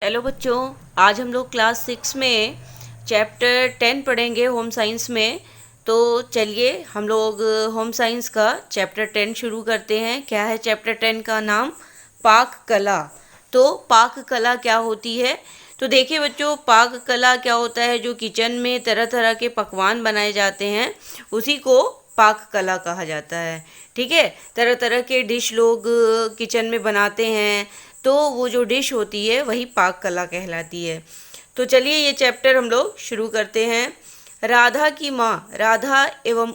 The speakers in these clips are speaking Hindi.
हेलो बच्चों, आज हम लोग क्लास 6 में चैप्टर 10 पढ़ेंगे होम साइंस में। तो चलिए हम लोग होम साइंस का चैप्टर 10 शुरू करते हैं। क्या है चैप्टर 10 का नाम? पाक कला। तो पाक कला क्या होती है? तो देखिए बच्चों, पाक कला क्या होता है? जो किचन में तरह तरह के पकवान बनाए जाते हैं उसी को पाक कला कहा जाता है। ठीक है, तरह तरह के डिश लोग किचन में बनाते हैं, तो वो जो डिश होती है वही पाक कला कहलाती है। तो चलिए ये चैप्टर हम लोग शुरू करते हैं। राधा की माँ राधा एवं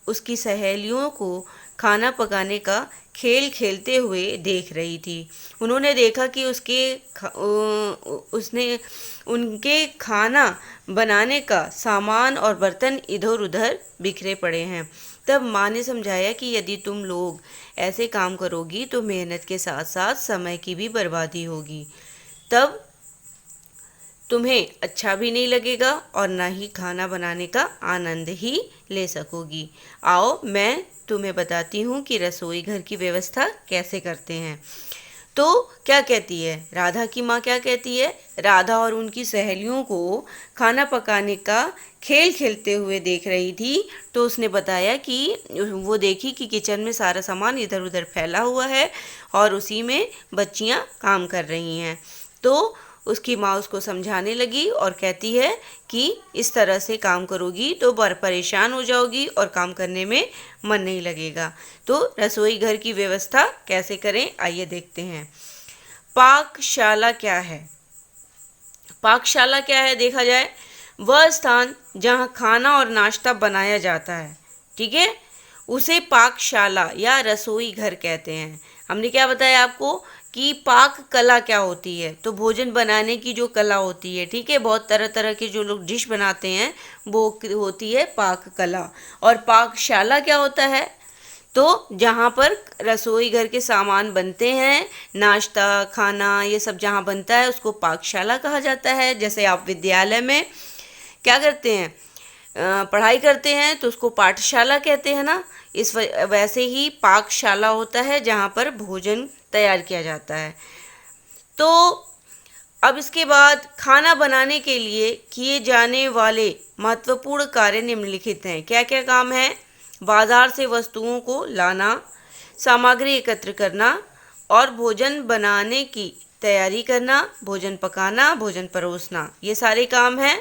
उसकी सहेलियों को खाना पकाने का खेल खेलते हुए देख रही थी। उन्होंने देखा कि उसने उनके खाना बनाने का सामान और बर्तन इधर उधर बिखरे पड़े हैं। तब माँ ने समझाया कि यदि तुम लोग ऐसे काम करोगी तो मेहनत के साथ साथ समय की भी बर्बादी होगी। तब तुम्हें अच्छा भी नहीं लगेगा और ना ही खाना बनाने का आनंद ही ले सकोगी। आओ मैं तुम्हें बताती हूँ कि रसोई घर की व्यवस्था कैसे करते हैं। तो क्या कहती है राधा की माँ? क्या कहती है? राधा और उनकी सहेलियों को खाना पकाने का खेल खेलते हुए देख रही थी। तो उसने बताया कि वो देखी कि किचन में सारा सामान इधर उधर फैला हुआ है और उसी में बच्चियां काम कर रही हैं। तो उसकी माँ उसको समझाने लगी और कहती है कि इस तरह से काम करोगी तो परेशान हो जाओगी और काम करने में मन नहीं लगेगा। तो रसोई घर की व्यवस्था कैसे करें, आइए देखते हैं। पाकशाला क्या है? पाकशाला क्या है देखा जाए, वह स्थान जहाँ खाना और नाश्ता बनाया जाता है, ठीक है, उसे पाकशाला या रसोई घर कहते हैं। हमने क्या बताया आपको कि पाक कला क्या होती है? तो भोजन बनाने की जो कला होती है, ठीक है, बहुत तरह तरह के जो लोग डिश बनाते हैं वो होती है पाक कला। और पाकशाला क्या होता है? तो जहाँ पर रसोई घर के सामान बनते हैं, नाश्ता खाना ये सब जहाँ बनता है उसको पाकशाला कहा जाता है। जैसे आप विद्यालय में क्या करते हैं, पढ़ाई करते हैं तो उसको पाठशाला कहते हैं ना। वैसे ही पाकशाला होता है जहाँ पर भोजन तैयार किया जाता है। तो अब इसके बाद खाना बनाने के लिए किए जाने वाले महत्वपूर्ण कार्य निम्नलिखित हैं। क्या क्या काम है? बाजार से वस्तुओं को लाना, सामग्री एकत्र करना और भोजन बनाने की तैयारी करना, भोजन पकाना, भोजन परोसना, ये सारे काम हैं।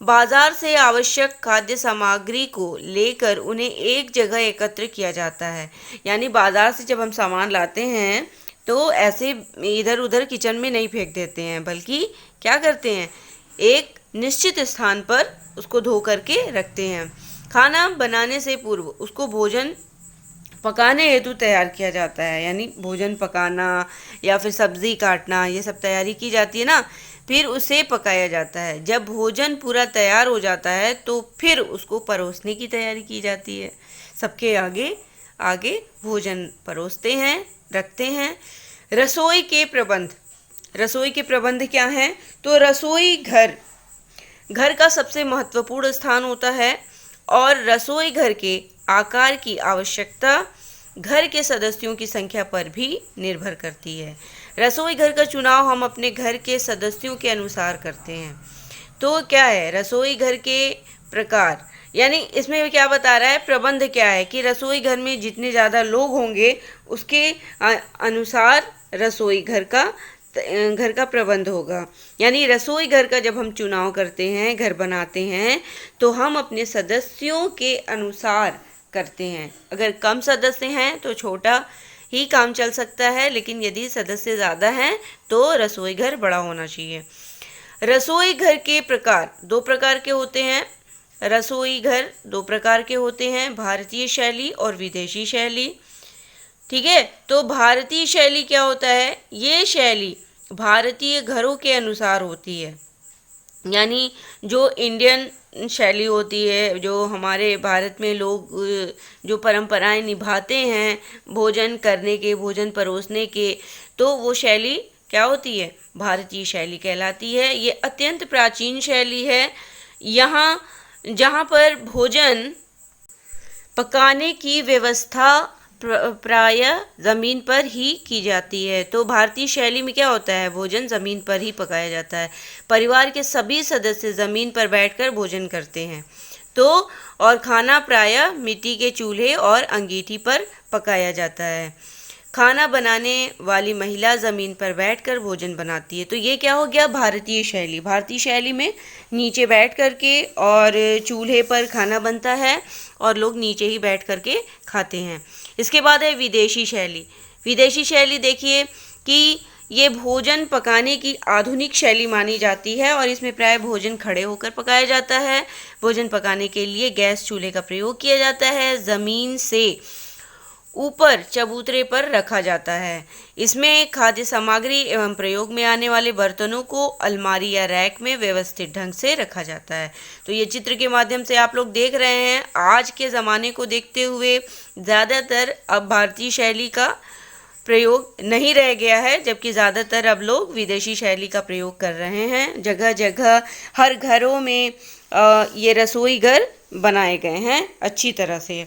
बाजार से आवश्यक खाद्य सामग्री को लेकर उन्हें एक जगह एकत्र किया जाता है। यानी बाजार से जब हम सामान लाते हैं तो ऐसे इधर उधर किचन में नहीं फेंक देते हैं, बल्कि क्या करते हैं, एक निश्चित स्थान पर उसको धो करके रखते हैं। खाना बनाने से पूर्व उसको भोजन पकाने हेतु तैयार किया जाता है। यानी भोजन पकाना या फिर सब्जी काटना ये सब तैयारी की जाती है ना, फिर उसे पकाया जाता है। जब भोजन पूरा तैयार हो जाता है तो फिर उसको परोसने की तैयारी की जाती है। सबके आगे आगे भोजन परोसते हैं, रखते हैं। रसोई के प्रबंध, रसोई के प्रबंध क्या हैं? तो रसोई घर घर का सबसे महत्वपूर्ण स्थान होता है और रसोई घर के आकार की आवश्यकता घर के सदस्यों की संख्या पर भी निर्भर करती है। रसोई घर का चुनाव हम अपने घर के सदस्यों के अनुसार करते हैं। तो क्या है रसोई घर के प्रकार, यानी इसमें क्या बता रहा है, प्रबंध क्या है कि रसोई घर में जितने ज़्यादा लोग होंगे उसके अनुसार रसोई घर का प्रबंध होगा। यानी रसोई घर का जब हम चुनाव करते हैं, घर बनाते हैं, तो हम अपने सदस्यों के अनुसार करते हैं। अगर कम सदस्य हैं तो छोटा ही काम चल सकता है, लेकिन यदि सदस्य ज़्यादा हैं तो रसोई घर बड़ा होना चाहिए। रसोई घर के प्रकार दो प्रकार के होते हैं। रसोई घर दो प्रकार के होते हैं, भारतीय शैली और विदेशी शैली। ठीक है, तो भारतीय शैली क्या होता है? ये शैली भारतीय घरों के अनुसार होती है। यानी जो इंडियन शैली होती है, जो हमारे भारत में लोग जो परंपराएं निभाते हैं भोजन करने के, भोजन परोसने के, तो वो शैली क्या होती है? भारतीय शैली कहलाती है। ये अत्यंत प्राचीन शैली है। जहाँ पर भोजन पकाने की व्यवस्था प्रायः ज़मीन पर ही की जाती है। तो भारतीय शैली में क्या होता है, भोजन ज़मीन पर ही पकाया जाता है। परिवार के सभी सदस्य ज़मीन पर बैठकर भोजन करते हैं। तो और खाना प्रायः मिट्टी के चूल्हे और अंगीठी पर पकाया जाता है। खाना बनाने वाली महिला ज़मीन पर बैठकर भोजन बनाती है। तो ये क्या हो गया, भारतीय शैली। भारतीय शैली में नीचे बैठ करके और चूल्हे पर खाना बनता है और लोग नीचे ही बैठ करके खाते हैं। इसके बाद है विदेशी शैली। विदेशी शैली देखिए कि ये भोजन पकाने की आधुनिक शैली मानी जाती है और इसमें प्राय भोजन खड़े होकर पकाया जाता है। भोजन पकाने के लिए गैस चूल्हे का प्रयोग किया जाता है। ज़मीन से ऊपर चबूतरे पर रखा जाता है। इसमें खाद्य सामग्री एवं प्रयोग में आने वाले बर्तनों को अलमारी या रैक में व्यवस्थित ढंग से रखा जाता है। तो ये चित्र के माध्यम से आप लोग देख रहे हैं, आज के ज़माने को देखते हुए ज़्यादातर अब भारतीय शैली का प्रयोग नहीं रह गया है, जबकि ज़्यादातर अब लोग विदेशी शैली का प्रयोग कर रहे हैं। जगह जगह हर घरों में ये रसोई घर बनाए गए हैं अच्छी तरह से।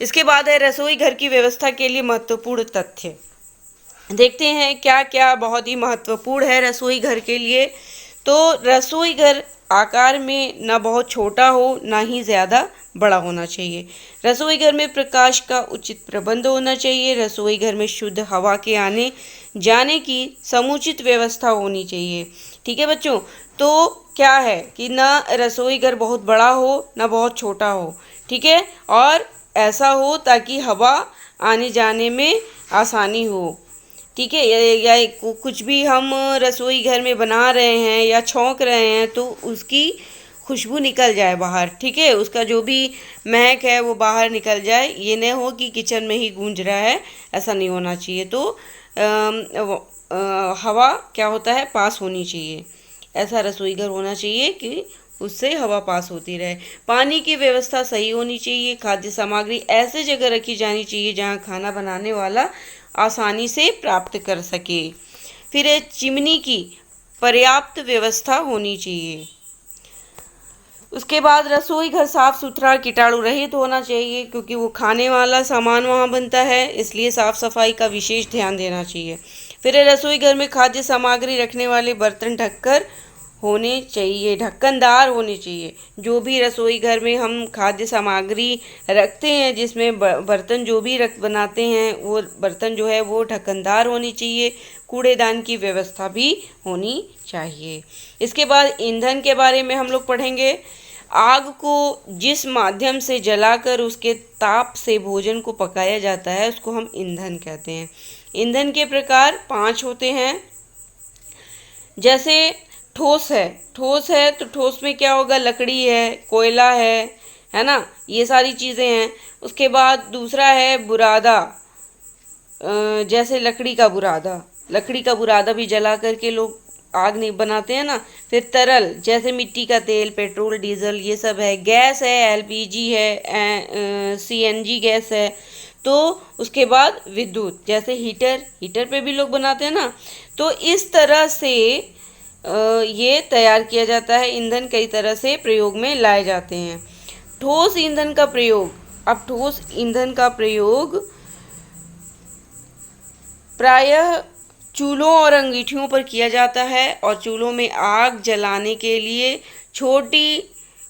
इसके बाद है रसोई घर की व्यवस्था के लिए महत्वपूर्ण तथ्य। देखते हैं क्या क्या बहुत ही महत्वपूर्ण है रसोई घर के लिए। तो रसोई घर आकार में ना बहुत छोटा हो ना ही ज़्यादा बड़ा होना चाहिए। रसोई घर में प्रकाश का उचित प्रबंध होना चाहिए। रसोई घर में शुद्ध हवा के आने जाने की समुचित व्यवस्था होनी चाहिए। ठीक है बच्चों, तो क्या है कि ना रसोई घर बहुत बड़ा हो ना बहुत छोटा हो, ठीक है, और ऐसा हो ताकि हवा आने जाने में आसानी हो। ठीक है, या कुछ भी हम रसोई घर में बना रहे हैं या छौंक रहे हैं तो उसकी खुशबू निकल जाए बाहर। ठीक है, उसका जो भी महक है वो बाहर निकल जाए। ये नहीं हो कि किचन में ही गूंज रहा है, ऐसा नहीं होना चाहिए। तो हवा क्या होता है, पास होनी चाहिए। ऐसा रसोई घर होना चाहिए कि उससे हवा पास होती रहे। पानी की व्यवस्था सही होनी चाहिए। खाद्य सामग्री ऐसे जगह रखी जानी चाहिए जहाँ खाना बनाने वाला आसानी से प्राप्त कर सके। फिर चिमनी की पर्याप्त व्यवस्था होनी चाहिए। उसके बाद रसोई घर साफ सुथरा कीटाणु रहित होना चाहिए, क्योंकि वो खाने वाला सामान वहाँ बनता है, इसलिए साफ सफाई का विशेष ध्यान देना चाहिए। फिर रसोई घर में खाद्य सामग्री रखने वाले बर्तन ढककर होने चाहिए, ढक्कनदार होने चाहिए। जो भी रसोई घर में हम खाद्य सामग्री रखते हैं, जिसमें बर्तन जो भी बनाते हैं, वो बर्तन जो है वो ढक्कनदार होनी चाहिए। कूड़ेदान की व्यवस्था भी होनी चाहिए। इसके बाद ईंधन के बारे में हम लोग पढ़ेंगे। आग को जिस माध्यम से जलाकर उसके ताप से भोजन को पकाया जाता है उसको हम ईंधन कहते हैं। ईंधन के प्रकार 5 होते हैं। जैसे ठोस है तो ठोस में क्या होगा, लकड़ी है, कोयला है ना, ये सारी चीज़ें हैं। उसके बाद दूसरा है बुरादा, जैसे लकड़ी का बुरादा भी जला करके लोग आग नहीं बनाते हैं ना। फिर तरल, जैसे मिट्टी का तेल, पेट्रोल, डीजल, ये सब है। गैस है, एलपीजी है, सीएनजी गैस है। तो उसके बाद विद्युत, जैसे हीटर पे भी लोग बनाते हैं ना। तो इस तरह से ये तैयार किया जाता है। ईंधन कई तरह से प्रयोग में लाए जाते हैं। ठोस ईंधन का प्रयोग, अब ठोस ईंधन का प्रयोग प्रायः चूल्हों और अंगीठियों पर किया जाता है और चूल्हों में आग जलाने के लिए छोटी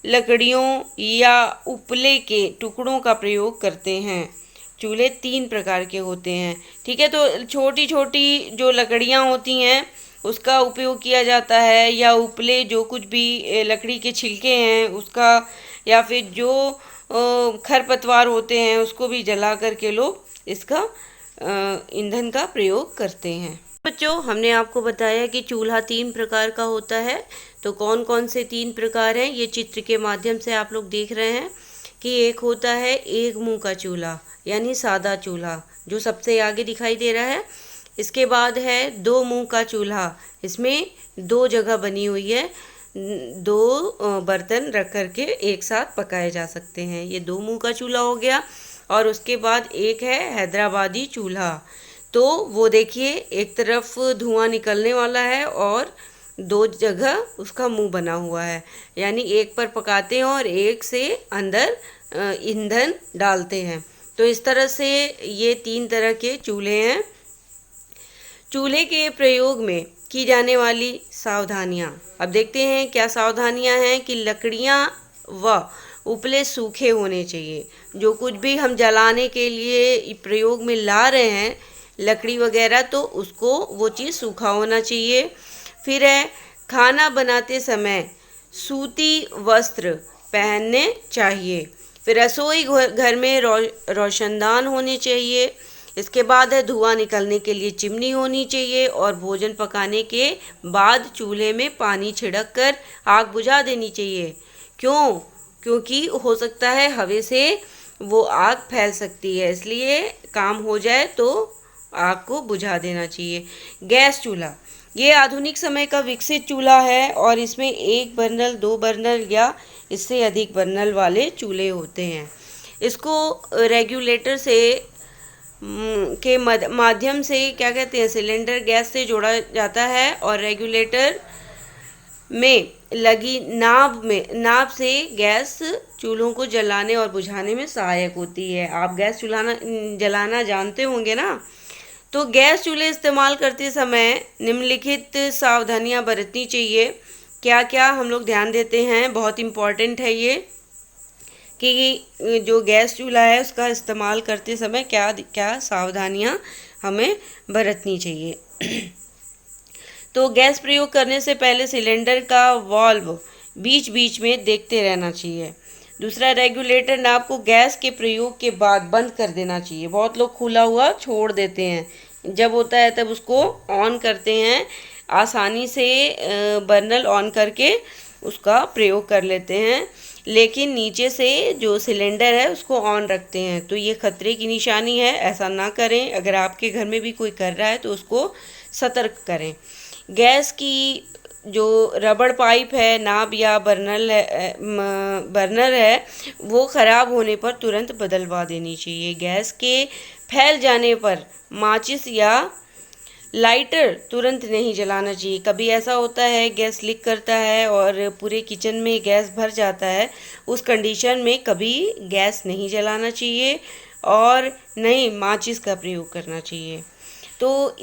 लकड़ियों या उपले के टुकड़ों का प्रयोग करते हैं। चूल्हे 3 प्रकार के होते हैं। ठीक है, तो छोटी छोटी जो लकड़ियाँ होती हैं उसका उपयोग किया जाता है, या उपले जो कुछ भी लकड़ी के छिलके हैं उसका, या फिर जो खरपतवार होते हैं उसको भी जला करके लोग इसका ईंधन का प्रयोग करते हैं। बच्चों, हमने आपको बताया कि चूल्हा 3 प्रकार का होता है। तो कौन कौन से 3 प्रकार हैं ये चित्र के माध्यम से आप लोग देख रहे हैं कि एक होता है एक मुंह का चूल्हा, यानी सादा चूल्हा, जो सबसे आगे दिखाई दे रहा है। इसके बाद है 2 मुंह का चूल्हा, इसमें 2 जगह बनी हुई है, 2 बर्तन रख करके एक साथ पकाए जा सकते हैं। ये 2 मुंह का चूल्हा हो गया। और उसके बाद एक है हैदराबादी चूल्हा। तो वो देखिए, एक तरफ धुआं निकलने वाला है और 2 जगह उसका मुंह बना हुआ है, यानी एक पर पकाते हैं और एक से अंदर ईंधन डालते हैं। तो इस तरह से ये 3 तरह के चूल्हे हैं। चूल्हे के प्रयोग में की जाने वाली सावधानियाँ, अब देखते हैं क्या सावधानियाँ हैं कि लकड़ियाँ व उपले सूखे होने चाहिए। जो कुछ भी हम जलाने के लिए प्रयोग में ला रहे हैं लकड़ी वगैरह, तो उसको वो चीज़ सूखा होना चाहिए। फिर है खाना बनाते समय सूती वस्त्र पहनने चाहिए। फिर रसोई घर में रोशनदान होने चाहिए। इसके बाद है धुआं निकलने के लिए चिमनी होनी चाहिए और भोजन पकाने के बाद चूल्हे में पानी छिड़क कर आग बुझा देनी चाहिए। क्यों? क्योंकि हो सकता है हवा से वो आग फैल सकती है, इसलिए काम हो जाए तो आग को बुझा देना चाहिए। गैस चूल्हा, ये आधुनिक समय का विकसित चूल्हा है और इसमें 1 बर्नल, 2 बर्नल या इससे अधिक बर्नल वाले चूल्हे होते हैं। इसको रेगुलेटर से के माध्यम से क्या कहते हैं, सिलेंडर गैस से जोड़ा जाता है और रेगुलेटर में लगी नाब से गैस चूल्हों को जलाने और बुझाने में सहायक होती है। आप गैस जलाना जानते होंगे ना। तो गैस चूल्हे इस्तेमाल करते समय निम्नलिखित सावधानियां बरतनी चाहिए। क्या क्या हम लोग ध्यान देते हैं, बहुत इम्पॉर्टेंट है ये, कि जो गैस चूल्हा है उसका इस्तेमाल करते समय क्या क्या सावधानियां हमें बरतनी चाहिए। तो गैस प्रयोग करने से पहले सिलेंडर का वाल्व बीच बीच में देखते रहना चाहिए। दूसरा, रेगुलेटर नाब को गैस के प्रयोग के बाद बंद कर देना चाहिए। बहुत लोग खुला हुआ छोड़ देते हैं, जब होता है तब उसको ऑन करते हैं, आसानी से बर्नल ऑन करके उसका प्रयोग कर लेते हैं, लेकिन नीचे से जो सिलेंडर है उसको ऑन रखते हैं। तो ये खतरे की निशानी है, ऐसा ना करें। अगर आपके घर में भी कोई कर रहा है तो उसको सतर्क करें। गैस की जो रबड़ पाइप है, नाब या बर्नर है, वो ख़राब होने पर तुरंत बदलवा देनी चाहिए। गैस के फैल जाने पर माचिस या लाइटर तुरंत नहीं जलाना चाहिए। कभी ऐसा होता है गैस लीक करता है और पूरे किचन में गैस भर जाता है, उस कंडीशन में कभी गैस नहीं जलाना चाहिए और नहीं माचिस का प्रयोग करना चाहिए। तो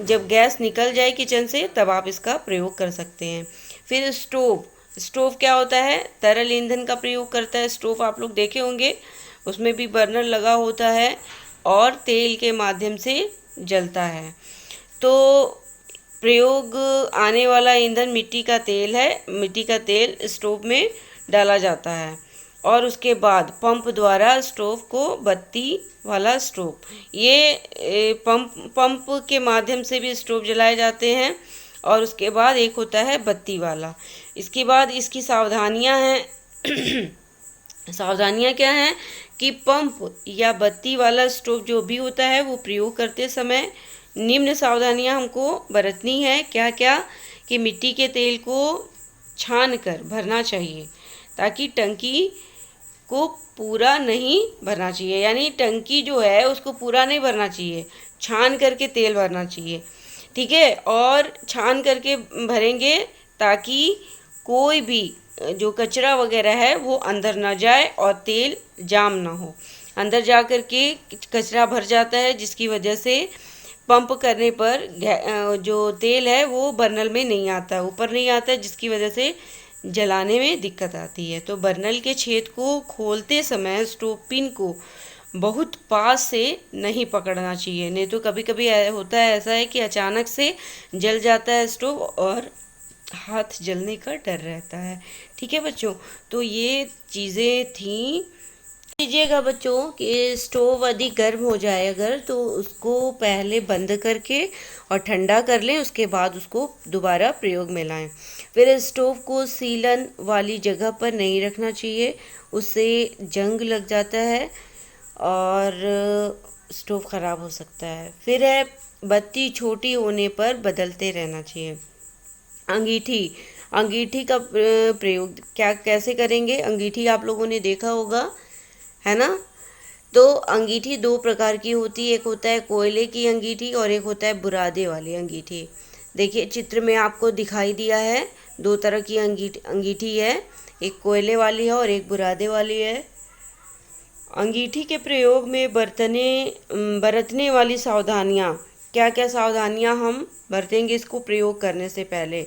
जब गैस निकल जाए किचन से तब आप इसका प्रयोग कर सकते हैं। फिर स्टोव क्या होता है, तरल ईंधन का प्रयोग करता है। स्टोव आप लोग देखे होंगे, उसमें भी बर्नर लगा होता है और तेल के माध्यम से जलता है। तो प्रयोग आने वाला ईंधन मिट्टी का तेल है। मिट्टी का तेल स्टोव में डाला जाता है और उसके बाद पंप द्वारा स्टोव को बत्ती वाला स्टोव, ये पंप के माध्यम से भी स्टोव जलाए जाते हैं और उसके बाद एक होता है बत्ती वाला। इसके बाद इसकी सावधानियां हैं। सावधानियां क्या हैं कि पंप या बत्ती वाला स्टोव जो भी होता है वो प्रयोग करते समय निम्न सावधानियां हमको बरतनी है। क्या क्या, कि मिट्टी के तेल को छान कर भरना चाहिए, ताकि टंकी को पूरा नहीं भरना चाहिए, यानी टंकी जो है उसको पूरा नहीं भरना चाहिए, छान करके तेल भरना चाहिए। ठीक है, और छान करके भरेंगे ताकि कोई भी जो कचरा वगैरह है वो अंदर ना जाए और तेल जाम ना हो। अंदर जा कर के कचरा भर जाता है, जिसकी वजह से पंप करने पर जो तेल है वो बर्नल में नहीं आता, ऊपर नहीं आता, जिसकी वजह से जलाने में दिक्कत आती है। तो बर्नल के छेद को खोलते समय स्टोव पिन को बहुत पास से नहीं पकड़ना चाहिए, नहीं तो कभी कभी होता है ऐसा है कि अचानक से जल जाता है स्टोव और हाथ जलने का डर रहता है। ठीक है बच्चों, तो ये चीज़ें थी। लीजिएगा बच्चों कि स्टोव अधिक गर्म हो जाए अगर, तो उसको पहले बंद करके और ठंडा कर लें, उसके बाद उसको दोबारा प्रयोग में लाएं। फिर स्टोव को सीलन वाली जगह पर नहीं रखना चाहिए, उससे जंग लग जाता है और स्टोव ख़राब हो सकता है। फिर है बत्ती छोटी होने पर बदलते रहना चाहिए। अंगीठी का प्रयोग क्या कैसे करेंगे, अंगीठी आप लोगों ने देखा होगा, है ना। तो अंगीठी 2 प्रकार की होती है, एक होता है कोयले की अंगीठी और एक होता है बुरादे वाली अंगीठी। देखिए चित्र में आपको दिखाई दिया है, 2 तरह की अंगीठी है, एक कोयले वाली है और एक बुरादे वाली है। अंगीठी के प्रयोग में बरतने वाली सावधानियाँ, क्या क्या सावधानियाँ हम बरतेंगे इसको प्रयोग करने से पहले।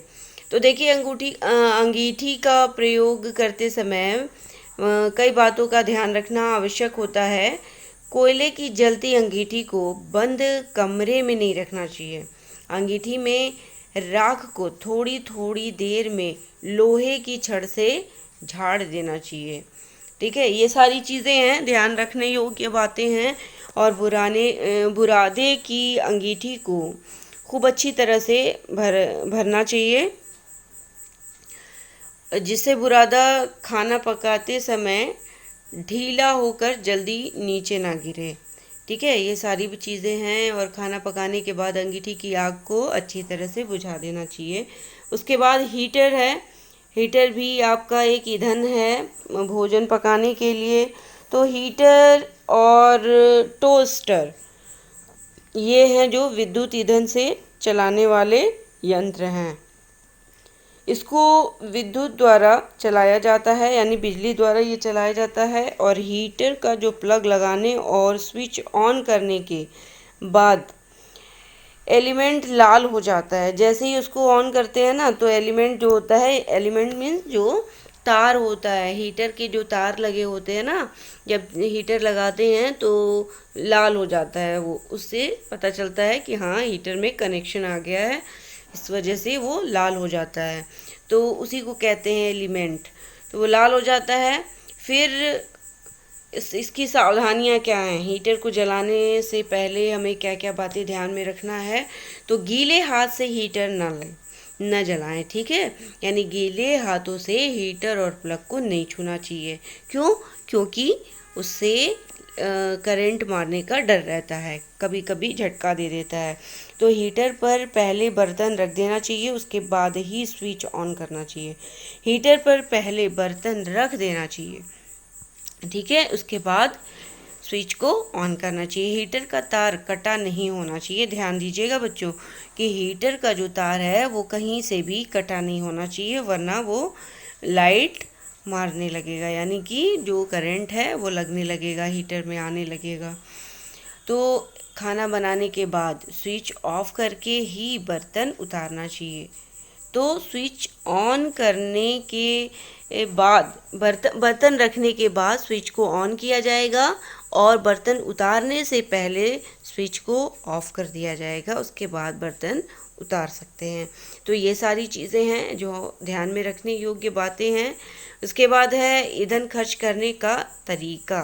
तो देखिए अंगीठी का प्रयोग करते समय कई बातों का ध्यान रखना आवश्यक होता है। कोयले की जलती अंगीठी को बंद कमरे में नहीं रखना चाहिए। अंगीठी में राख को थोड़ी थोड़ी देर में लोहे की छड़ से झाड़ देना चाहिए। ठीक है, ये सारी चीज़ें हैं, ध्यान रखने योग्य बातें हैं। और बुरादे की अंगीठी को खूब अच्छी तरह से भरना चाहिए, जिससे बुरादा खाना पकाते समय ढीला होकर जल्दी नीचे ना गिरे। ठीक है, ये सारी भी चीज़ें हैं। और खाना पकाने के बाद अंगीठी की आग को अच्छी तरह से बुझा देना चाहिए। उसके बाद हीटर है। हीटर भी आपका एक ईंधन है भोजन पकाने के लिए। तो हीटर और टोस्टर ये हैं जो विद्युत ईंधन से चलाने वाले यंत्र हैं। इसको विद्युत द्वारा चलाया जाता है, यानी बिजली द्वारा ये चलाया जाता है। और हीटर का जो प्लग लगाने और स्विच ऑन करने के बाद एलिमेंट लाल हो जाता है। जैसे ही उसको ऑन करते हैं ना, तो एलिमेंट जो होता है, एलिमेंट मीन्स जो तार होता है, हीटर के जो तार लगे होते हैं ना, जब हीटर लगाते हैं तो लाल हो जाता है। वो उससे पता चलता है कि हाँ हीटर में कनेक्शन आ गया है, इस वजह से वो लाल हो जाता है। तो उसी को कहते हैं एलिमेंट। तो वो लाल हो जाता है। फिर इसकी सावधानियाँ क्या हैं, हीटर को जलाने से पहले हमें क्या क्या बातें ध्यान में रखना है। तो गीले हाथ से हीटर न जलाएं। ठीक है, यानी गीले हाथों से हीटर और प्लग को नहीं छूना चाहिए। क्यों? क्योंकि उससे करंट मारने का डर रहता है, कभी कभी झटका दे देता है। तो हीटर पर पहले बर्तन रख देना चाहिए, उसके बाद ही स्विच ऑन करना चाहिए। हीटर पर पहले बर्तन रख देना चाहिए, ठीक है, उसके बाद स्विच को ऑन करना चाहिए। हीटर का तार कटा नहीं होना चाहिए। ध्यान दीजिएगा बच्चों कि हीटर का जो तार है वो कहीं से भी कटा नहीं होना चाहिए, वरना वो लाइट मारने लगेगा, यानी कि जो करंट है वो लगने लगेगा, हीटर में आने लगेगा। तो खाना बनाने के बाद स्विच ऑफ करके ही बर्तन उतारना चाहिए। तो स्विच ऑन करने के बाद बर्तन रखने के बाद स्विच को ऑन किया जाएगा और बर्तन उतारने से पहले स्विच को ऑफ कर दिया जाएगा। उसके बाद बर्तन उतार सकते हैं। तो ये सारी चीज़ें हैं जो ध्यान में रखने योग्य बातें हैं। उसके बाद है ईंधन खर्च करने का तरीका।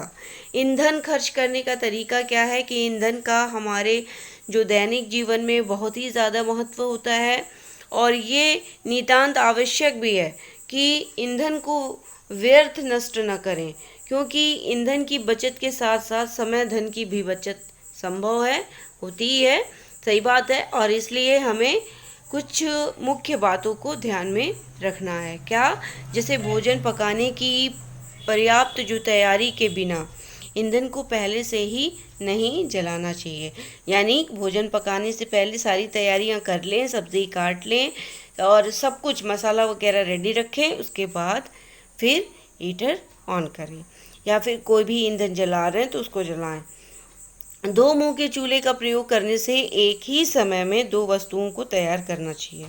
ईंधन खर्च करने का तरीका क्या है कि ईंधन का हमारे जो दैनिक जीवन में बहुत ही ज़्यादा महत्व होता है और ये नितांत आवश्यक भी है कि ईंधन को व्यर्थ नष्ट न करें, क्योंकि ईंधन की बचत के साथ साथ समय धन की भी बचत संभव है, होती ही है। सही बात है। और इसलिए हमें कुछ मुख्य बातों को ध्यान में रखना है। क्या? जैसे भोजन पकाने की पर्याप्त जो तैयारी के बिना ईंधन को पहले से ही नहीं जलाना चाहिए। यानी भोजन पकाने से पहले सारी तैयारियां कर लें, सब्ज़ी काट लें और सब कुछ मसाला वगैरह रेडी रखें। उसके बाद फिर हीटर ऑन करें, या फिर कोई भी ईंधन जला रहे हैं तो उसको जलाएं। दो मुंह के चूल्हे का प्रयोग करने से एक ही समय में दो वस्तुओं को तैयार करना चाहिए।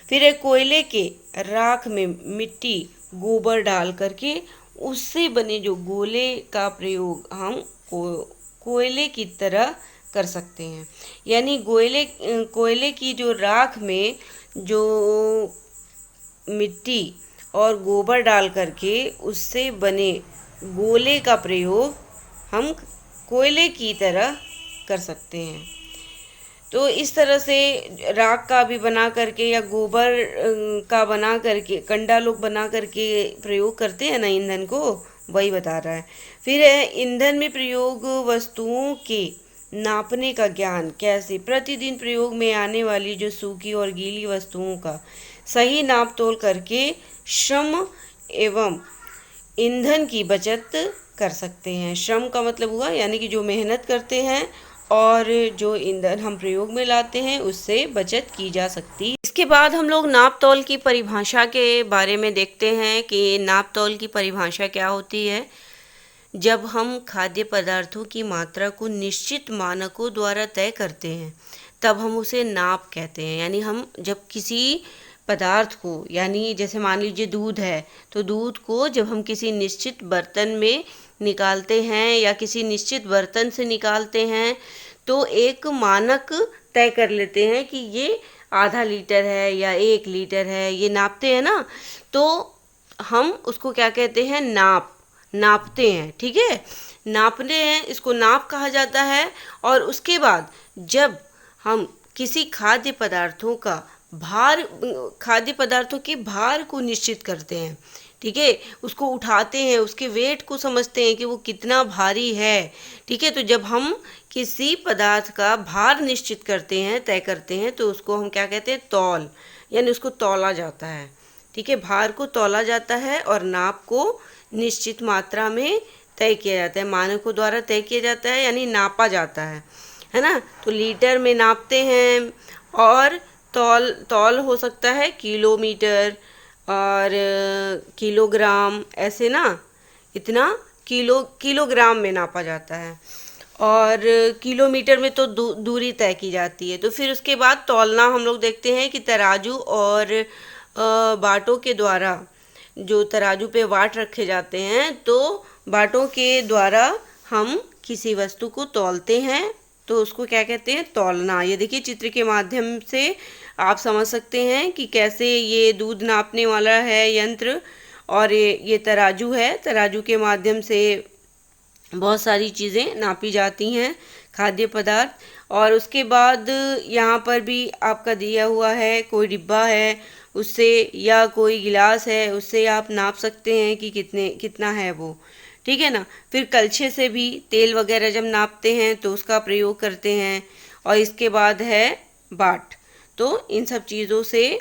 फिर एक कोयले के राख में मिट्टी गोबर डाल करके उससे बने जो गोले का प्रयोग हम कोयले की तरह कर सकते हैं। यानी कोयले की जो राख में जो मिट्टी और गोबर डाल करके उससे बने गोले का प्रयोग हम कोयले की तरह कर सकते हैं। तो इस तरह से राख का भी बना करके या गोबर का बना करके कंडा लोग बना करके प्रयोग करते हैं ना ईंधन को, वही बता रहा है। फिर है ईंधन में प्रयोग वस्तुओं के नापने का ज्ञान। कैसे? प्रतिदिन प्रयोग में आने वाली जो सूखी और गीली वस्तुओं का सही नाप तोल करके श्रम एवं ईंधन की बचत कर सकते हैं। श्रम का मतलब हुआ यानी कि जो मेहनत करते हैं और जो ईंधन हम प्रयोग में लाते हैं उससे बचत की जा सकती है। इसके बाद हम लोग नाप तोल की परिभाषा के बारे में देखते हैं कि नाप तोल की परिभाषा क्या होती है। जब हम खाद्य पदार्थों की मात्रा को निश्चित मानकों द्वारा तय करते हैं तब हम उसे नाप कहते हैं। यानी हम जब किसी पदार्थ को, यानी जैसे मान लीजिए दूध है, तो दूध को जब हम किसी निश्चित बर्तन में निकालते हैं या किसी निश्चित बर्तन से निकालते हैं तो एक मानक तय कर लेते हैं कि ये आधा लीटर है या 1 लीटर है, ये नापते हैं ना, तो हम उसको क्या कहते हैं, नापते हैं। ठीक है, नापने हैं, इसको नाप कहा जाता है। और उसके बाद जब हम किसी खाद्य पदार्थों के भार को निश्चित करते हैं, ठीक है, उसको उठाते हैं, उसके वेट को समझते हैं कि वो कितना भारी है। ठीक है, तो जब हम किसी पदार्थ का भार निश्चित करते हैं, तय करते हैं, तो उसको हम क्या कहते हैं, तौल, यानी उसको तौला जाता है। ठीक है, भार को तौला जाता है और नाप को निश्चित मात्रा में तय किया जाता है, मानकों द्वारा तय किया जाता है, यानी नापा जाता है ना। तो लीटर में नापते हैं और तौल हो सकता है किलोमीटर और किलोग्राम, ऐसे ना, इतना किलोग्राम में नापा जाता है। और किलोमीटर में तो दूरी तय की जाती है। तो फिर उसके बाद तौलना हम लोग देखते हैं कि तराजू और बाटों के द्वारा, जो तराजू पे वाट रखे जाते हैं, तो बाटों के द्वारा हम किसी वस्तु को तौलते हैं, तो उसको क्या कहते हैं, तौलना। ये देखिए चित्र के माध्यम से आप समझ सकते हैं कि कैसे ये दूध नापने वाला है यंत्र और ये तराजू है, तराजू के माध्यम से बहुत सारी चीज़ें नापी जाती हैं, खाद्य पदार्थ। और उसके बाद यहाँ पर भी आपका दिया हुआ है, कोई डिब्बा है उससे, या कोई गिलास है उससे आप नाप सकते हैं कि कितना है वो। ठीक है ना। फिर कलछे से भी तेल वगैरह जब नापते हैं तो उसका प्रयोग करते हैं। और इसके बाद है बाट। तो इन सब चीज़ों से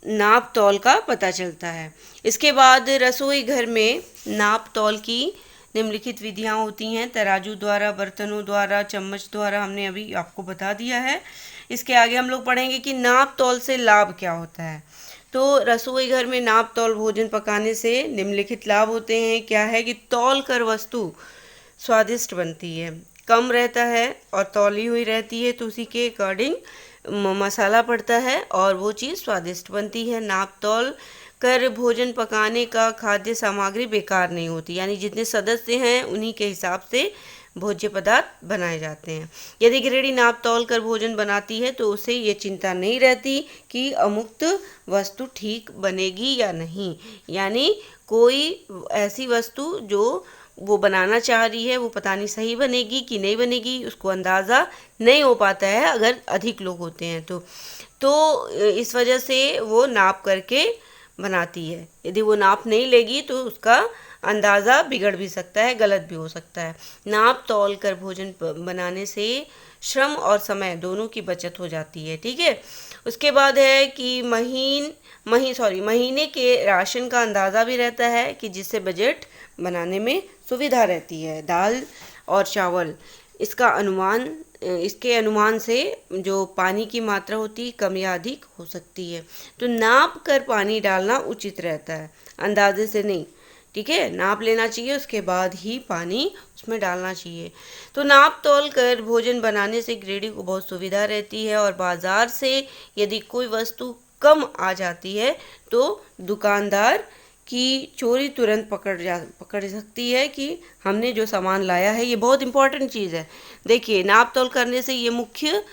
नाप तौल का पता चलता है। इसके बाद रसोई घर में नाप तौल की निम्नलिखित विधियां होती हैं, तराजू द्वारा, बर्तनों द्वारा, चम्मच द्वारा, हमने अभी आपको बता दिया है। इसके आगे हम लोग पढ़ेंगे कि नाप तौल से लाभ क्या होता है। तो रसोई घर में नाप तौल भोजन पकाने से निम्नलिखित लाभ होते हैं। क्या है कि तौल कर वस्तु स्वादिष्ट बनती है, कम रहता है और तौली हुई रहती है, तो उसी के अकॉर्डिंग मसाला पड़ता है और वो चीज़ स्वादिष्ट बनती है। नाप तौल कर भोजन पकाने का खाद्य सामग्री बेकार नहीं होती, यानी जितने सदस्य हैं उन्हीं के हिसाब से भोज्य पदार्थ बनाए जाते हैं। यदि गृहिणी नाप तौल कर भोजन बनाती है तो उसे ये चिंता नहीं रहती कि अमुक्त वस्तु ठीक बनेगी या नहीं, यानी कोई ऐसी वस्तु जो वो बनाना चाह रही है वो पता नहीं सही बनेगी कि नहीं बनेगी, उसको अंदाज़ा नहीं हो पाता है अगर अधिक लोग होते हैं तो इस वजह से वो नाप करके बनाती है। यदि वो नाप नहीं लेगी तो उसका अंदाज़ा बिगड़ भी सकता है, गलत भी हो सकता है। नाप तौल कर भोजन बनाने से श्रम और समय दोनों की बचत हो जाती है। ठीक है। उसके बाद है कि महीने के राशन का अंदाज़ा भी रहता है, कि जिससे बजट बनाने में सुविधा रहती है। दाल और चावल, इसके अनुमान से जो पानी की मात्रा होती है कम या अधिक हो सकती है। तो नाप कर पानी डालना उचित रहता है, अंदाजे से नहीं। ठीक है, नाप लेना चाहिए, उसके बाद ही पानी उसमें डालना चाहिए। तो नाप तौल कर भोजन बनाने से गृहिणी को बहुत सुविधा रहती है। और बाजार से यदि कोई वस्तु कम आ जाती है तो दुकानदार की चोरी तुरंत पकड़ सकती है कि हमने जो सामान लाया है। ये बहुत इम्पोर्टेंट चीज़ है। देखिए, नाप तौल करने से ये मुख्य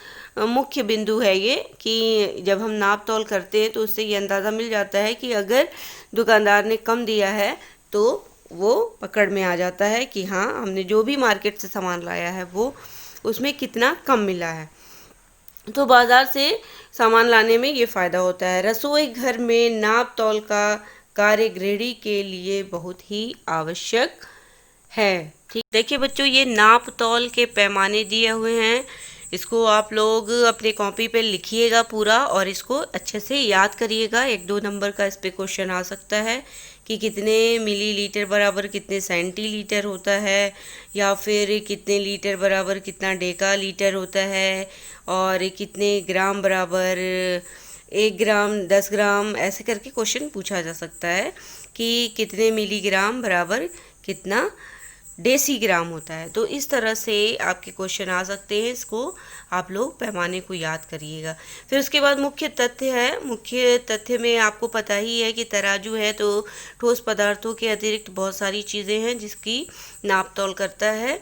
बिंदु है ये, कि जब हम नाप तौल करते हैं तो उससे ये अंदाज़ा मिल जाता है कि अगर दुकानदार ने कम दिया है तो वो पकड़ में आ जाता है कि हाँ, हमने जो भी मार्केट से सामान लाया है वो उसमें कितना कम मिला है। तो बाज़ार से सामान लाने में ये फ़ायदा होता है। रसोई घर में नाप तौल का कार्य गृहिणी के लिए बहुत ही आवश्यक है। ठीक, देखिए बच्चों, ये नाप तौल के पैमाने दिए हुए हैं, इसको आप लोग अपने कॉपी पे लिखिएगा पूरा और इसको अच्छे से याद करिएगा। 1-2 नंबर का इस पे क्वेश्चन आ सकता है कि कितने मिलीलीटर बराबर कितने सेंटीलीटर होता है, या फिर कितने लीटर बराबर कितना डेका लीटर होता है, और कितने ग्राम बराबर 1 ग्राम 10 ग्राम, ऐसे करके क्वेश्चन पूछा जा सकता है कि कितने मिलीग्राम बराबर कितना डेसीग्राम होता है। तो इस तरह से आपके क्वेश्चन आ सकते हैं, इसको आप लोग पैमाने को याद करिएगा। फिर उसके बाद मुख्य तथ्य है। मुख्य तथ्य में आपको पता ही है कि तराजू है तो ठोस पदार्थों के अतिरिक्त बहुत सारी चीज़ें हैं जिसकी नाप तौल करता है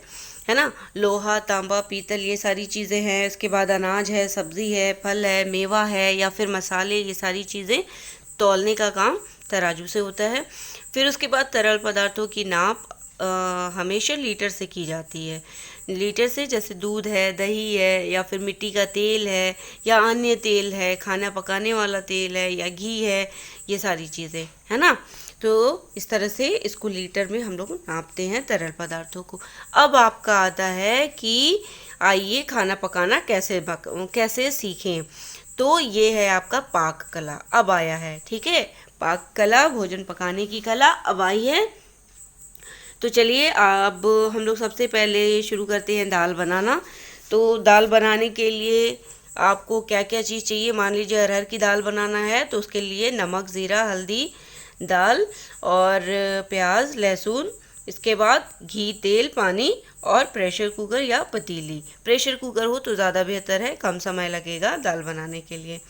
ना। लोहा, तांबा, पीतल, ये सारी चीज़ें हैं। इसके बाद अनाज है, सब्जी है, फल है, मेवा है या फिर मसाले, ये सारी चीज़ें तौलने का काम तराजू से होता है। फिर उसके बाद तरल पदार्थों की नाप हमेशा लीटर से की जाती है। लीटर से, जैसे दूध है, दही है या फिर मिट्टी का तेल है या अन्य तेल है, खाना पकाने वाला तेल है या घी है, ये सारी चीज़ें, है ना। तो इस तरह से इसको लीटर में हम लोग नापते हैं तरल पदार्थों को। अब आपका आता है कि आइए खाना पकाना कैसे सीखें। तो ये है आपका पाक कला, अब आया है, ठीक है। पाक कला, भोजन पकाने की कला अब आई है। तो चलिए अब हम लोग सबसे पहले शुरू करते हैं दाल बनाना। तो दाल बनाने के लिए आपको क्या क्या चीज़ चाहिए। मान लीजिए अरहर की दाल बनाना है तो उसके लिए नमक, ज़ीरा, हल्दी, दाल और प्याज, लहसुन, इसके बाद घी, तेल, पानी और प्रेशर कुकर या पतीली। प्रेशर कुकर हो तो ज़्यादा बेहतर है, कम समय लगेगा दाल बनाने के लिए।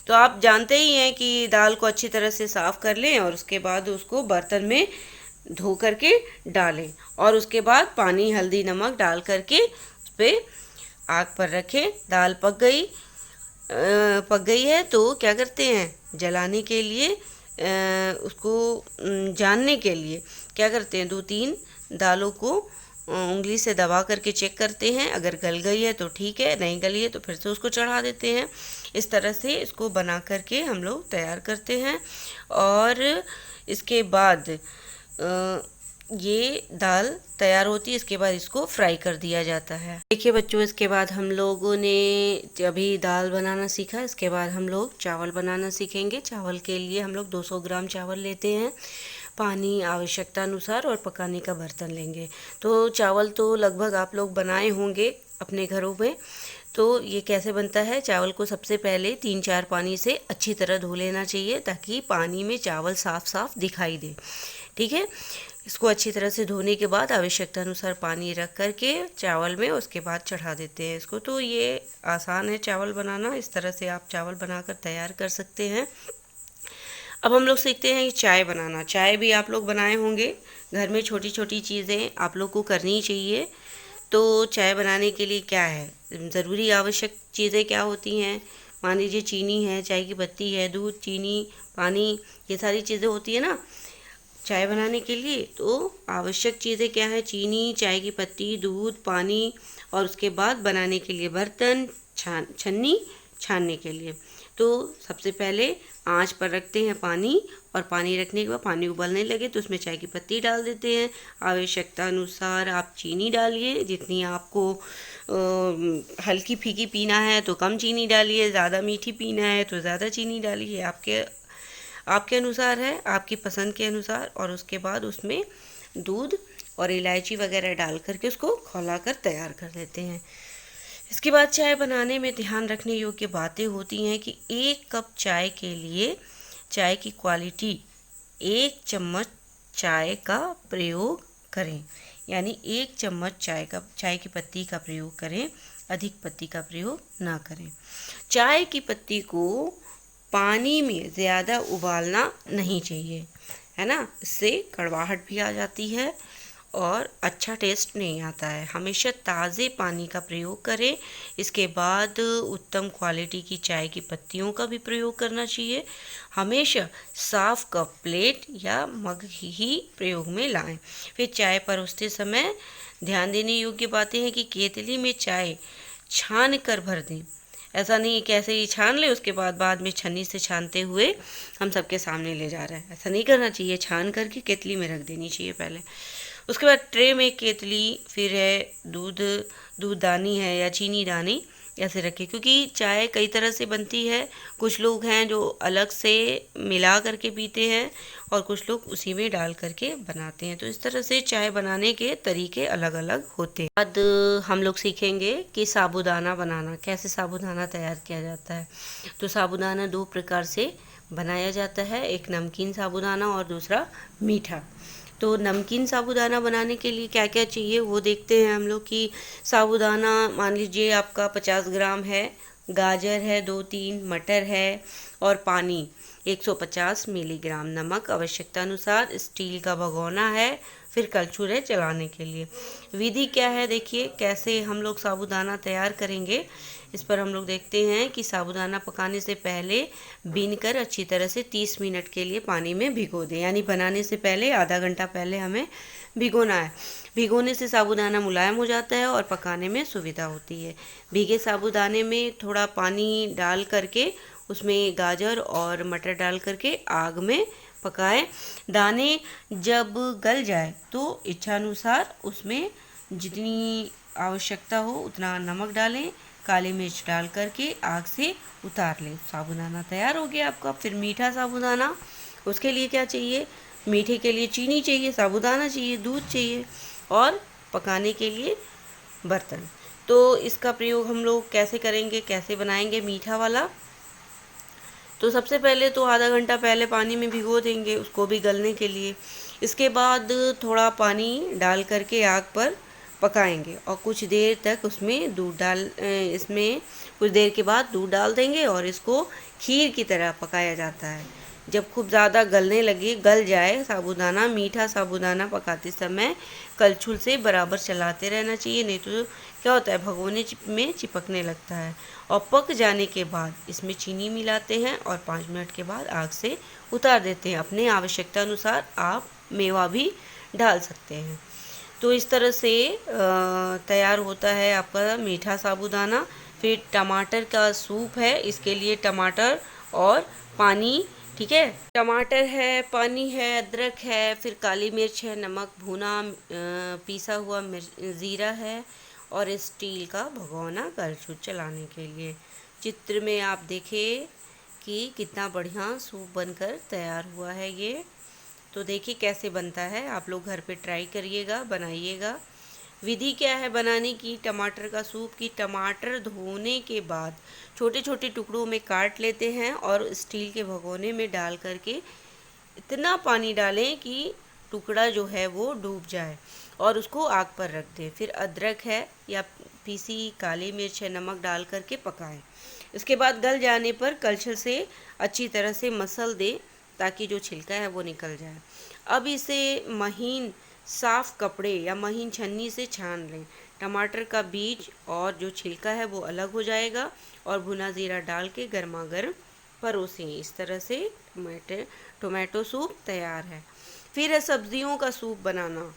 तो आप जानते ही हैं कि दाल को अच्छी तरह से साफ़ कर लें और उसके बाद उसको बर्तन में धो करके डालें और उसके बाद पानी, हल्दी, नमक डाल करके उस पर आग पर रखें। दाल पक गई है तो क्या करते हैं, जलाने के लिए उसको जानने के लिए क्या करते हैं, 2-3 दालों को उंगली से दबा करके चेक करते हैं। अगर गल गई है तो ठीक है, नहीं गली है तो फिर से उसको चढ़ा देते हैं। इस तरह से इसको बना करके हम लोग तैयार करते हैं और इसके बाद ये दाल तैयार होती है। इसके बाद इसको फ्राई कर दिया जाता है। देखिए बच्चों, इसके बाद हम लोगों ने अभी दाल बनाना सीखा, इसके बाद हम लोग चावल बनाना सीखेंगे। चावल के लिए हम लोग 200 ग्राम चावल लेते हैं। पानी आवश्यकता अनुसार और पकाने का बर्तन लेंगे। तो चावल तो लगभग आप लोग बनाए होंगे अपने घरों में। तो ये कैसे बनता है, चावल को सबसे पहले 3-4 पानी से अच्छी तरह धो लेना चाहिए ताकि पानी में चावल साफ साफ दिखाई दे, ठीक है। इसको अच्छी तरह से धोने के बाद आवश्यकता अनुसार पानी रख करके चावल में उसके बाद चढ़ा देते हैं इसको। तो ये आसान है चावल बनाना, इस तरह से आप चावल बनाकर तैयार कर सकते हैं। अब हम लोग सीखते हैं चाय बनाना। चाय भी आप लोग बनाए होंगे घर में, छोटी छोटी चीज़ें आप लोग को करनी चाहिए। तो चाय बनाने के लिए क्या है, ज़रूरी आवश्यक चीज़ें क्या होती हैं। मान लीजिए चीनी है, चाय की पत्ती है, दूध, चीनी, पानी, ये सारी चीज़ें होती है ना चाय बनाने के लिए। तो आवश्यक चीज़ें क्या है, चीनी, चाय की पत्ती, दूध, पानी और उसके बाद बनाने के लिए बर्तन, छन्नी छानने के लिए। तो सबसे पहले आंच पर रखते हैं पानी और पानी रखने के बाद पानी उबलने लगे तो उसमें चाय की पत्ती डाल देते हैं। आवश्यकता अनुसार आप चीनी डालिए, जितनी आपको हल्की फीकी पीना है तो कम चीनी डालिए, ज़्यादा मीठी पीना है तो ज़्यादा चीनी डालिए, आपके अनुसार है, आपकी पसंद के अनुसार। और उसके बाद उसमें दूध और इलायची वगैरह डाल करके उसको खौला कर तैयार कर देते हैं। इसके बाद चाय बनाने में ध्यान रखने योग्य बातें होती हैं कि 1 कप चाय के लिए चाय की क्वालिटी 1 चम्मच चाय का प्रयोग करें, यानी 1 चम्मच चाय की पत्ती का प्रयोग करें, अधिक पत्ती का प्रयोग ना करें। चाय की पत्ती को पानी में ज़्यादा उबालना नहीं चाहिए, है ना, इससे कड़वाहट भी आ जाती है और अच्छा टेस्ट नहीं आता है। हमेशा ताज़े पानी का प्रयोग करें। इसके बाद उत्तम क्वालिटी की चाय की पत्तियों का भी प्रयोग करना चाहिए। हमेशा साफ कप, प्लेट या मग ही प्रयोग में लाएं। फिर चाय परोसते समय ध्यान देने योग्य बातें हैं कि केतली में चाय छान कर भर दें। ऐसा नहीं कि ऐसे ही छान ले उसके बाद में छन्नी से छानते हुए हम सबके सामने ले जा रहे हैं, ऐसा नहीं करना चाहिए। छान करके केतली में रख देनी चाहिए पहले। उसके बाद ट्रे में केतली, फिर है दूधदानी है या चीनी दानी, ऐसे रखें, क्योंकि चाय कई तरह से बनती है। कुछ लोग हैं जो अलग से मिला करके पीते हैं और कुछ लोग उसी में डाल करके बनाते हैं। तो इस तरह से चाय बनाने के तरीके अलग अलग होते हैं। बाद हम लोग सीखेंगे कि साबूदाना बनाना, कैसे साबूदाना तैयार किया जाता है। तो साबूदाना 2 प्रकार से बनाया जाता है, एक नमकीन साबूदाना और दूसरा मीठा। तो नमकीन साबूदाना बनाने के लिए क्या क्या चाहिए वो देखते हैं हम लोग कि साबूदाना मान लीजिए आपका 50 ग्राम है, गाजर है 2-3, मटर है और पानी 150 मिलीग्राम, नमक आवश्यकता अनुसार, स्टील का भगोना है, फिर कलछुल है चलाने के लिए। विधि क्या है देखिए कैसे हम लोग साबूदाना तैयार करेंगे। इस पर हम लोग देखते हैं कि साबूदाना पकाने से पहले बीनकर अच्छी तरह से 30 मिनट के लिए पानी में भिगो दें, यानी बनाने से पहले आधा घंटा पहले हमें भिगोना है। भिगोने से साबूदाना मुलायम हो जाता है और पकाने में सुविधा होती है। भीगे साबूदाने में थोड़ा पानी डाल करके उसमें गाजर और मटर डाल करके आग में पकाएं। दाने जब गल जाए तो इच्छानुसार उसमें जितनी आवश्यकता हो उतना नमक डालें, काली मिर्च डाल करके आग से उतार लें। साबूदाना तैयार हो गया आपका। फिर मीठा साबूदाना, उसके लिए क्या चाहिए? मीठे के लिए चीनी चाहिए, साबूदाना चाहिए, दूध चाहिए और पकाने के लिए बर्तन। तो इसका प्रयोग हम लोग कैसे करेंगे, कैसे बनाएंगे मीठा वाला? तो सबसे पहले तो आधा घंटा पहले पानी में भिगो देंगे उसको भी गलने के लिए। इसके बाद थोड़ा पानी डाल करके आग पर पकाएंगे और कुछ देर तक उसमें इसमें कुछ देर के बाद दूध डाल देंगे और इसको खीर की तरह पकाया जाता है। जब खूब ज़्यादा गल जाए साबूदाना, मीठा साबूदाना पकाते समय कलछुल से बराबर चलाते रहना चाहिए, नहीं तो क्या होता है भगोने में चिपकने लगता है। और पक जाने के बाद इसमें चीनी मिलाते हैं और 5 मिनट के बाद आग से उतार देते हैं। अपने आवश्यकता अनुसार आप मेवा भी डाल सकते हैं। तो इस तरह से तैयार होता है आपका मीठा साबूदाना। फिर टमाटर का सूप है, इसके लिए टमाटर और पानी, ठीक है, टमाटर है, पानी है, अदरक है, फिर काली मिर्च है, नमक, भुना पीसा हुआ ज़ीरा है और स्टील का भगोना कलछुल चलाने के लिए। चित्र में आप देखें कि कितना बढ़िया सूप बनकर तैयार हुआ है ये। तो देखिए कैसे बनता है, आप लोग घर पे ट्राई करिएगा, बनाइएगा। विधि क्या है बनाने की टमाटर का सूप की? टमाटर धोने के बाद छोटे छोटे टुकड़ों में काट लेते हैं और स्टील के भगोने में डाल करके इतना पानी डालें कि टुकड़ा जो है वो डूब जाए और उसको आग पर रख दें। फिर अदरक है या पीसी काली मिर्च है, नमक डाल करके पकाएं। इसके बाद गल जाने पर कलछुल से अच्छी तरह से मसल दें ताकि जो छिलका है वो निकल जाए। अब इसे महीन साफ कपड़े या महीन छन्नी से छान लें। टमाटर का बीज और जो छिलका है वो अलग हो जाएगा और भुना ज़ीरा डाल के गर्मा गर्म परोसें। इस तरह से टोमेटो सूप तैयार है। फिर है सब्जियों का सूप बनाना।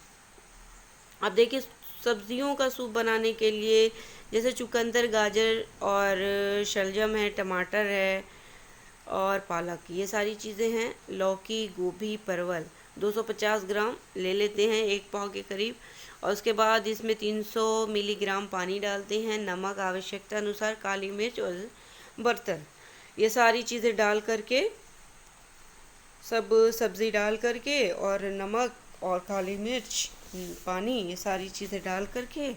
अब देखिए सब्जियों का सूप बनाने के लिए जैसे चुकंदर, गाजर और शलजम है, टमाटर है और पालक, ये सारी चीज़ें हैं। लौकी, गोभी, परवल 250 ग्राम ले लेते हैं, 1 पाव के करीब। और उसके बाद इसमें 300 मिलीग्राम पानी डालते हैं, नमक आवश्यकता अनुसार, काली मिर्च और बर्तन, ये सारी चीज़ें डाल करके, सब सब्ज़ी डाल करके और नमक और काली मिर्च, पानी, ये सारी चीज़ें डाल करके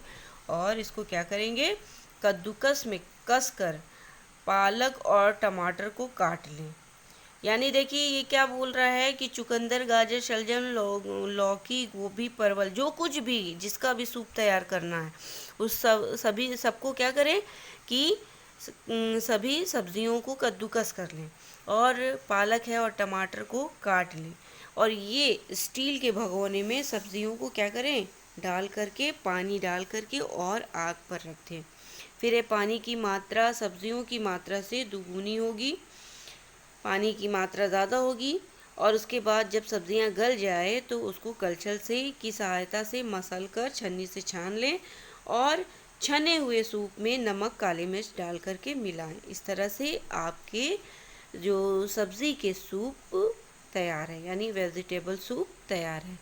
और इसको क्या करेंगे, कद्दूकस में कस कर पालक और टमाटर को काट लें। यानी देखिए ये क्या बोल रहा है कि चुकंदर, गाजर, शलजम, लौकी, गोभी, परवल, जो कुछ भी जिसका भी सूप तैयार करना है उस सभी सबको क्या करें कि सभी सब्जियों को कद्दूकस कर लें और पालक है और टमाटर को काट लें और ये स्टील के भगोने में सब्जियों को क्या करें, डाल करके, पानी डाल करके और आग पर रख दें। फिर ये पानी की मात्रा सब्जियों की मात्रा से दुगुनी होगी, पानी की मात्रा ज़्यादा होगी और उसके बाद जब सब्जियां गल जाए तो उसको कलछल से की सहायता से मसल कर छन्नी से छान लें और छने हुए सूप में नमक, काली मिर्च डाल करके मिलाएं। इस तरह से आपके जो सब्ज़ी के सूप तैयार है, यानी वेजिटेबल सूप तैयार है।